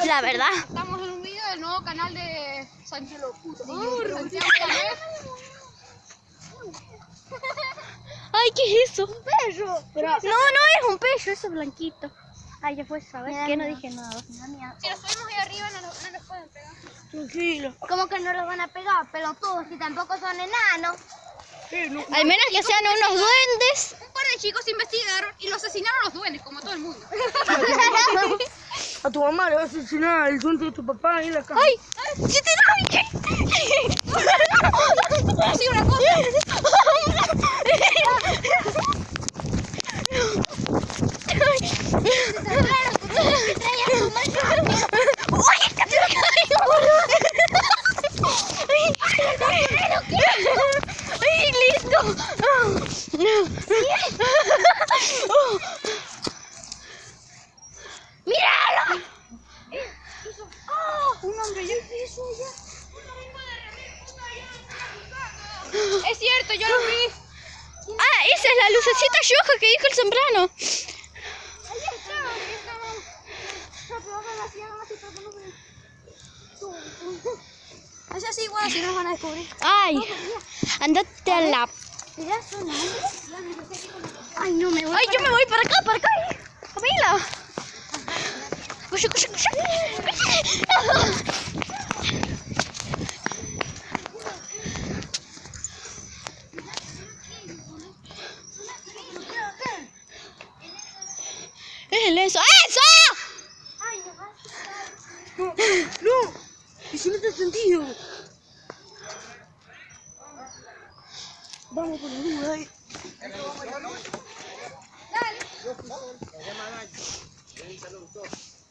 La verdad. Estamos en un video del nuevo canal de Santiago Puto. Ay, ¿qué es eso? Un perro. Pero, No es un pecho, eso es blanquito. Ay, ya fue, ¿sabes Me da qué? No miedo. dije nada. si nos subimos ahí arriba no nos pueden pegar. Tranquilo. ¿Cómo que no los van a pegar, pelotudos, si tampoco son enanos? Al menos que sean unos duendes. Un par de chicos investigaron y lo asesinaron los duendes, como todo el mundo. A tu mamá le vas a asesinar el duende de tu papá ahí en la casa. ¡Ay! ¿Qué te da? Sí, una cosa. ¡Oye, casi me caigo! ¡Ay, listo! ¡Míralo! Un hombre ya hizo allá. Es cierto, yo lo vi. Ah, esa es la lucecita roja que dijo el Zambrano. Ahí estaba. Es así, igual, si nos van a descubrir. Ay, andate a la... Mirá, son ángeles. Ay, no me voy. Ay, yo me voy para acá. Camila. Cuyo. Es el eso. ¡Eso! Ay, nos va a asustar. No, y si no te has sentido. Vamos con la duda ahí.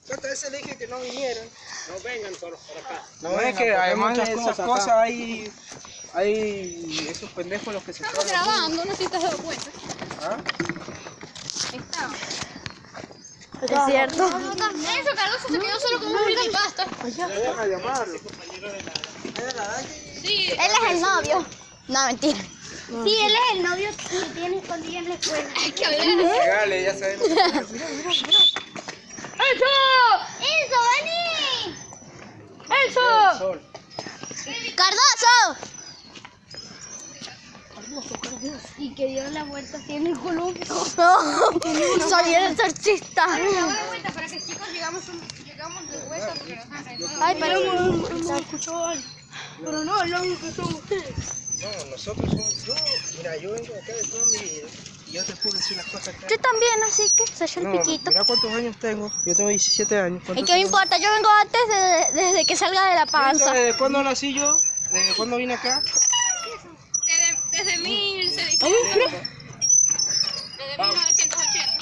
Yo hasta ese le dije que no vinieran. No vengan por acá. No, es que además de esas cosas hay esos pendejos los que se Estamos tratan. grabando, no sé si te has dado cuenta. ¿Ah? Estamos. Es cierto. Eso, Cardoso se quedó solo con un creepypasta. Ya van a llamarlo. Sí. Él es el novio. No, mentira. Sí, él es el novio que tiene escondido en la escuela. Hay que hablar. Pegale, ya sabemos. ¡Eso, vení! Sol. ¡Cardoso! Y que dio la vuelta así en el columpio. No, soy el exorcista. Ahora la voy a vuelta para que chicos llegamos de vuelta porque nos han regresado. Ay, pero... No escuchó algo. Pero no, es lo único que son ustedes. No, nosotros somos. No, mira, yo vengo acá de toda mi vida. Y yo te puedo decir las cosas acá. Yo también, así que soy yo el No, piquito. mira cuántos años tengo. Yo tengo 17 años. ¿Y qué me importa? Yo vengo antes desde que salga de la panza. ¿Desde cuándo nací yo? ¿Desde cuándo vine acá? Desde 1600. Desde 1980.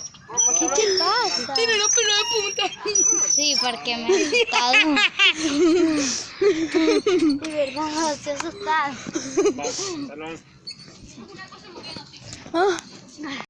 ¿Qué te pasa? Tiene los pelos de punta. Sí, porque me he asustado. De verdad, se asustado. Salón. Ah.